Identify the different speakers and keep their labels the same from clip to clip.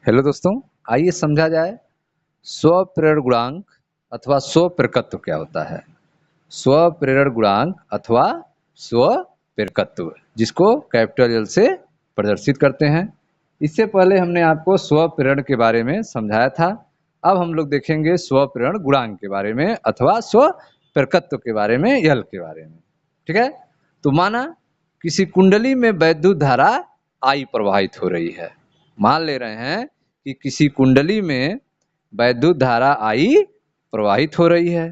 Speaker 1: Hello दोस्तों, आइए समझा जाए स्वप्रेरण गुणांक अथवा स्वप्रेरकत्व क्या होता है। स्वप्रेरण गुणांक अथवा स्वप्रेरकत्व, जिसको कैपिटल एल से प्रदर्शित करते हैं। इससे पहले हमने आपको स्वप्रेरण के बारे में समझाया था। अब हम लोग देखेंगे स्वप्रेरण गुणांक के बारे में अथवा स्वप्रेरकत्व के बारे में, यल के बारे में। ठीक है, तो माना किसी कुंडली में वैद्युत धारा आई प्रवाहित हो रही है। मान ले रहे हैं कि किसी कुंडली में वैद्युत धारा आई प्रवाहित हो रही है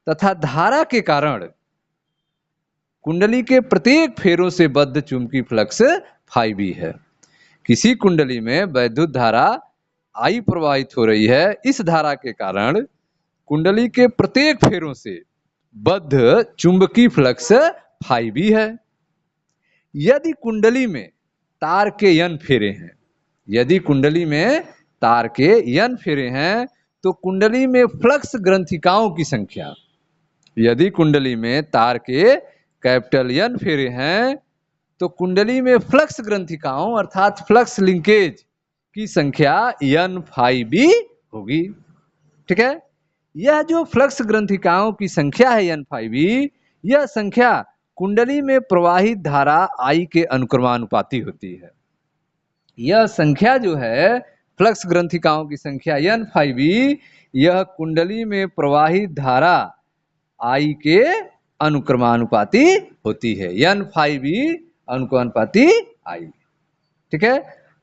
Speaker 1: तथा धारा के कारण कुंडली के प्रत्येक फेरों से बद्ध चुंबकीय फ्लक्स फाई बी है। किसी कुंडली में वैद्युत धारा आई प्रवाहित हो रही है, इस धारा के कारण कुंडली के प्रत्येक फेरों से बद्ध चुंबकीय फ्लक्स फाई बी है। यदि कुंडली में तार के n फेरे हैं, यदि कुंडली में तार के n फेरे हैं तो कुंडली में फ्लक्स ग्रंथिकाओं की संख्या, यदि कुंडली में तार के कैपिटल N फेरे हैं तो कुंडली में फ्लक्स ग्रंथिकाओं अर्थात फ्लक्स लिंकेज की संख्या n फाई बी होगी। ठीक है, यह जो फ्लक्स ग्रंथिकाओं की संख्या है n फाई बी, यह संख्या कुंडली में प्रवाहित धारा I के अनुक्रमानुपाती होती है। यह संख्या जो है फ्लक्स ग्रंथिकाओं की संख्या n फाई बी, यह कुंडली में प्रवाहित धारा I के अनुक्रमानुपाती होती है। n फाई बी अनुक्रमानुपाती I। ठीक है,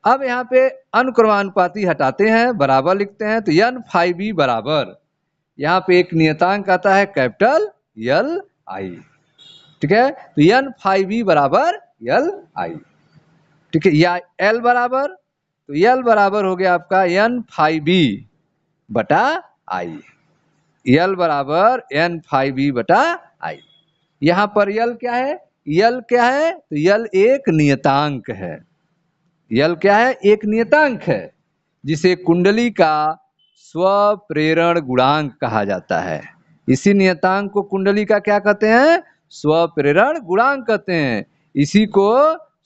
Speaker 1: अब यहाँ पे अनुक्रमानुपाती हटाते हैं, बराबर लिखते हैं। तो n फाई बी बराबर, यहाँ पे एक नियतांक आता है कैपिटल यल आई। ठीक है, तो n फाई बी बराबर यल आई। ठीक है, या L बराबर, तो L बराबर हो गया आपका n फाई बी बटा आई। L बराबर n फाई बी बटा आई। यहाँ पर L क्या है? L क्या है? तो L एक नियतांक है। L क्या है? एक नियतांक है जिसे कुंडली का स्वप्रेरण गुणांक कहा जाता है। इसी नियतांक को कुंडली का क्या कहते हैं? स्वप्रेरण गुणांक कहते हैं। इसी को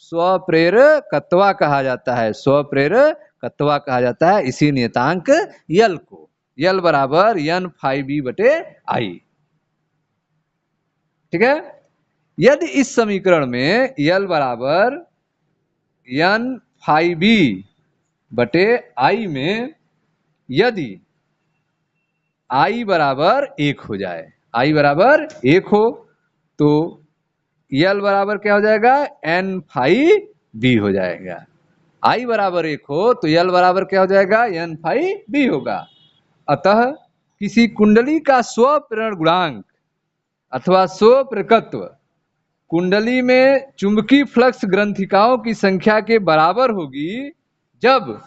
Speaker 1: स्वप्रेरकत्व कहा जाता है, स्वप्रेरकत्व कहा जाता है इसी नियतांक यल को। यल बराबर n फाई बी बटे आई। ठीक है, यदि इस समीकरण में यल बराबर n फाई बी बटे आई में यदि आई बराबर 1 हो जाए, आई बराबर 1 हो तो यल बराबर क्या हो जाएगा? n फाई बी हो जाएगा। आई बराबर 1 हो तो यल बराबर क्या हो जाएगा? n फाई बी होगा। अतः किसी कुंडली का स्वप्रेरण गुणांक अथवा स्वप्रेरकत्व कुंडली में चुंबकीय फ्लक्स ग्रंथिकाओं की संख्या के बराबर होगी जब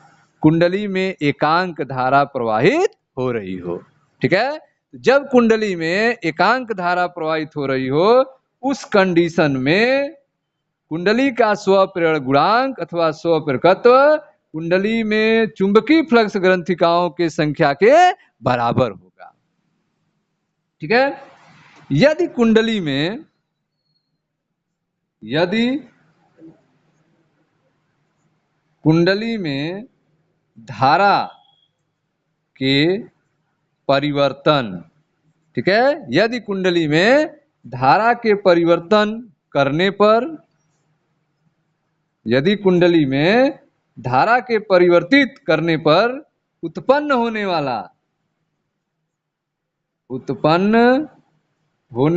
Speaker 1: कुंडली में एकांक धारा प्रवाहित हो रही हो। ठीक है, जब कुंडली में एकांक धारा प्रवाहित हो रही हो, उस कंडीशन में कुंडली का स्वप्रेरण गुणांक अथवा स्वप्रेरकत्व कुंडली में चुंबकीय फ्लक्स ग्रंथिकाओं की संख्या के बराबर होगा। ठीक है, यदि कुंडली में धारा के परिवर्तन, ठीक है, यदि कुंडली में धारा के परिवर्तन करने पर, यदि कुंडली में धारा के परिवर्तित करने पर उत्पन्न होने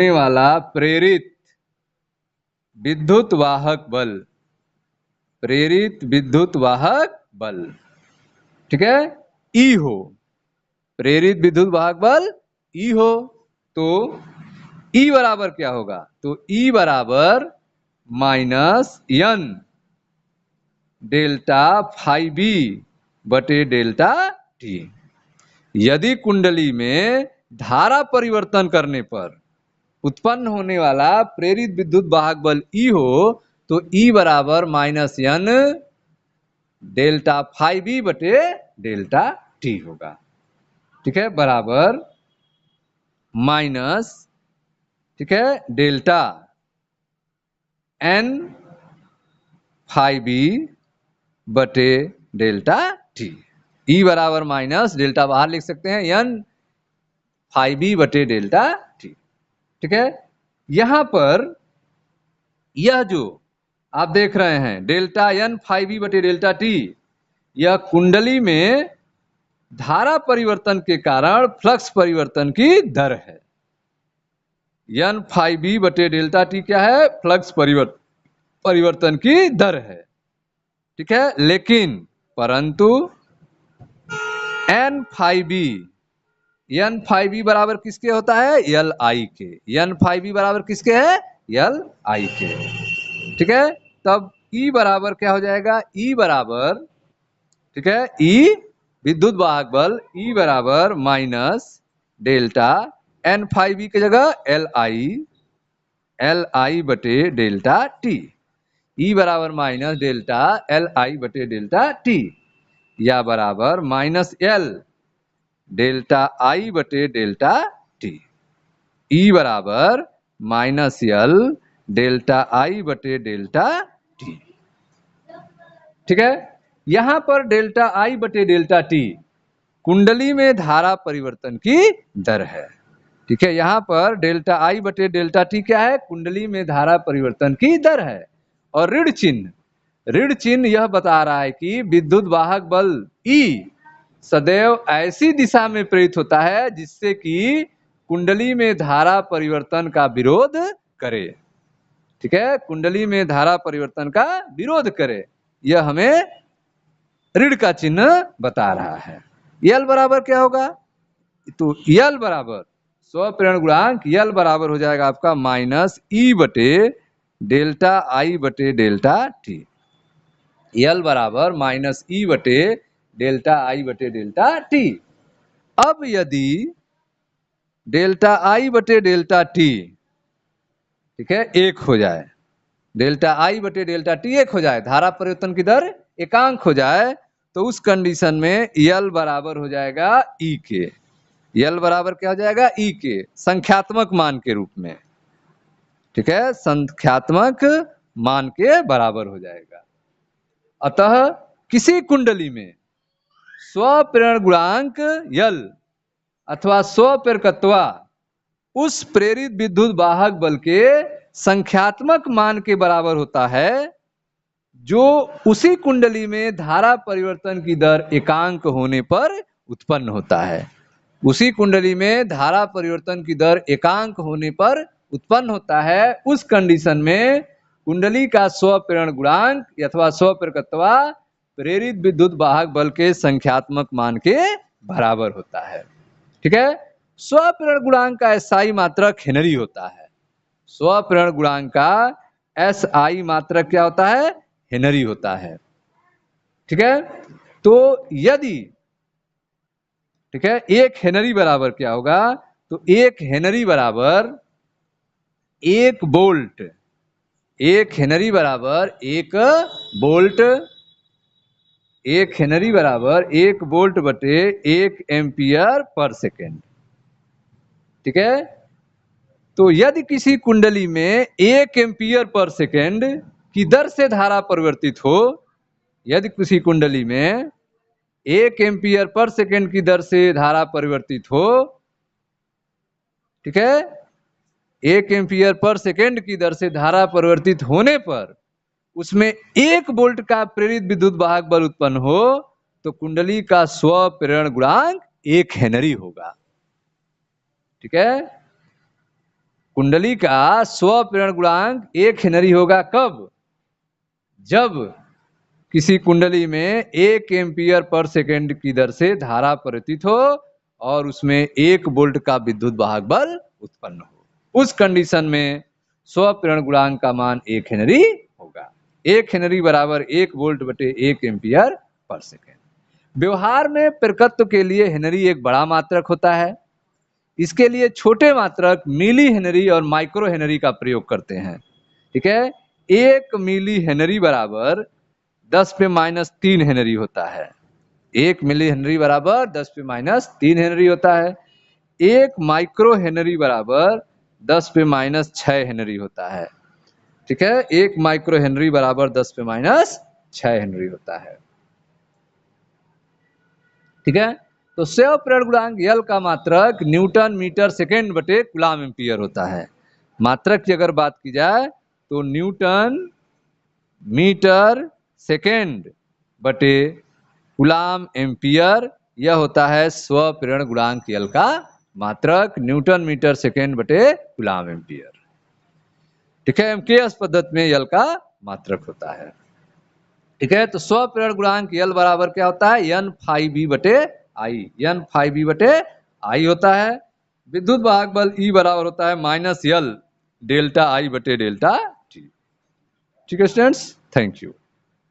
Speaker 1: वाला प्रेरित विद्युत वाहक बल, प्रेरित विद्युत वाहक बल, ठीक है, E हो, प्रेरित विद्युत वाहक बल E हो, तो E बराबर क्या होगा? तो E बराबर minus n delta phi B बटे डेल्टा टी। यदि कुंडली में धारा परिवर्तन करने पर उत्पन्न होने वाला प्रेरित विद्युत वाहक बल E हो तो E बराबर minus n delta phi B बटे डेल्टा टी होगा। ठीक है, बराबर माइनस, ठीक है, डेल्टा n फाई बी बटे डेल्टा टी। E बराबर माइनस डेल्टा बाहर लिख सकते हैं n फाई बी बटे डेल्टा टी। ठीक है, यहां पर यह जो आप देख रहे हैं डेल्टा n फाई बी बटे डेल्टा टी, यह कुंडली में धारा परिवर्तन के कारण फ्लक्स परिवर्तन की दर है। n फाई बी बटे डेल्टा टी क्या है? फ्लक्स परिवर्तन की दर है। ठीक है, लेकिन परंतु n फाई बी बराबर किसके होता है? एल आई के। n फाई बी बराबर किसके है? एल आई के। ठीक है, तब E बराबर क्या हो जाएगा? E बराबर, ठीक है, E विद्युत वाहक बल E बराबर minus delta n phi B की जगह एल आई बटे डेल्टा टी। E बराबर माइनस डेल्टा एल आई बटे डेल्टा टी, या बराबर माइनस एल डेल्टा आई बटे डेल्टा टी। E बराबर माइनस एल डेल्टा आई बटे डेल्टा टी। ठीक है, यहां पर डेल्टा आई बटे डेल्टा टी कुंडली में धारा परिवर्तन की दर है। ठीक है, यहां पर डेल्टा आई बटे डेल्टा टी क्या है? कुंडली में धारा परिवर्तन की दर है। और ऋण चिन्ह यह बता रहा है कि विद्युत वाहक बल E सदैव ऐसी दिशा में प्रेरित होता है जिससे कि कुंडली में धारा परिवर्तन का विरोध करे। ठीक है, कुंडली में धारा परिवर्तन का विरोध करे, यह हमें ऋण का चिन्ह बता रहा है। यल बराबर क्या होगा? तो यल बराबर स्वप्रेरण गुणांक यल बराबर हो जाएगा आपका माइनस ई बटे डेल्टा आई बटे डेल्टा टी। यल बराबर माइनस ई बटे डेल्टा आई बटे डेल्टा टी। अब यदि डेल्टा आई बटे डेल्टा टी, ठीक है, एक हो जाए, डेल्टा आई बटे डेल्टा टी एक हो जाए, धारा परिवर्तन की दर एकांक हो जाए, तो उस कंडीशन में यल बराबर हो जाएगा ई के। यल बराबर क्या हो जाएगा? ई के, संख्यात्मक मान के रूप में। ठीक है, संख्यात्मक मान के बराबर हो जाएगा। अतः किसी कुंडली में स्वप्रेरण गुणांक यल अथवा स्वप्रेरकत्वा उस प्रेरित विद्युत वाहक बल के संख्यात्मक मान के बराबर होता है जो उसी कुंडली में धारा परिवर्तन की दर एकांक होने पर उत्पन्न होता है। उसी कुंडली में धारा परिवर्तन की दर एकांक होने पर उत्पन्न होता है। उस कंडीशन में कुंडली का स्वप्रेरण गुणांक अथवा स्वप्रेरकत्वा प्रेरित विद्युत वाहक बल के संख्यात्मक मान के बराबर होता है। ठीक है, स्वप्रेरण गुणांक का एसआई मात्रक हेनरी होता है। स्वप्रेरण गुणांक का एसआई मात्रक क्या होता है? हेनरी होता है। ठीक है, तो यदि, ठीक है, एक हेनरी बराबर क्या होगा? तो एक हेनरी बराबर एक बोल्ट, एक हेनरी बराबर एक बोल्ट, एक हेनरी बराबर एक वोल्ट बटे एक एम्पियर पर सेकेंड। ठीक है, तो यदि किसी कुंडली में एक एम्पियर पर सेकेंड की दर से धारा परिवर्तित हो, यदि किसी कुंडली में एक एम्पियर पर सेकेंड की दर से धारा परिवर्तित हो, ठीक है, एक एम्पियर पर सेकेंड की दर से धारा परिवर्तित होने पर उसमें एक वोल्ट का प्रेरित विद्युत वाहक बल उत्पन्न हो, तो कुंडली का स्वप्रेरण गुणांक एक हेनरी होगा। ठीक है, कुंडली का स्वप्रेरण गुणांक एक हेनरी होगा। कब? जब किसी कुंडली में एक एम्पियर पर सेकेंड की दर से धारा परिवर्तित हो और उसमें एक वोल्ट का विद्युत वाहक बल उत्पन्न हो, उस कंडीशन में स्वप्रेरण गुणांक का मान एक हेनरी होगा। एक हेनरी बराबर एक वोल्ट बटे एक एम्पियर पर सेकेंड। व्यवहार में प्रेरकत्व के लिए हेनरी एक बड़ा मात्रक होता है। इसके लिए छोटे मात्रक मिली हेनरी और माइक्रो हेनरी का प्रयोग करते हैं। ठीक है, एक मिली हेनरी बराबर 10 पे माइनस 3 हेनरी होता है। एक मिली हेनरी बराबर 10 पे माइनस 3 हेनरी होता है। एक माइक्रो हेनरी बराबर 10 पे माइनस 6 हेनरी होता है। ठीक है, एक माइक्रो हेनरी बराबर 10 पे माइनस 6 हेनरी होता है। ठीक है। तो स्व प्रेरण गुणांक यल का मात्रक न्यूटन मीटर सेकेंड बटे कूलाम एम्पियर होता है। मात्रक की अगर बात की जाए तो न्यूटन मीटर सेकेंड बटे कूलाम एम्पियर, यह होता है स्व प्रेरण गुणांक यल का मात्रक, न्यूटन मीटर सेकेंड बटे कूलाम एम्पियर। ठीक है, एमकेएस पद्धति में यल का मात्रक होता है। ठीक है, तो स्व प्रेरण गुणांक यल बराबर क्या होता है, एन फाई बी बटे आई, एन फाई बी बटे आई होता है। विद्युत वाहक बल ई बराबर होता है माइनस यल डेल्टा आई बटे डेल्टा टी। ठीक है स्टूडेंट्स, थैंक यू।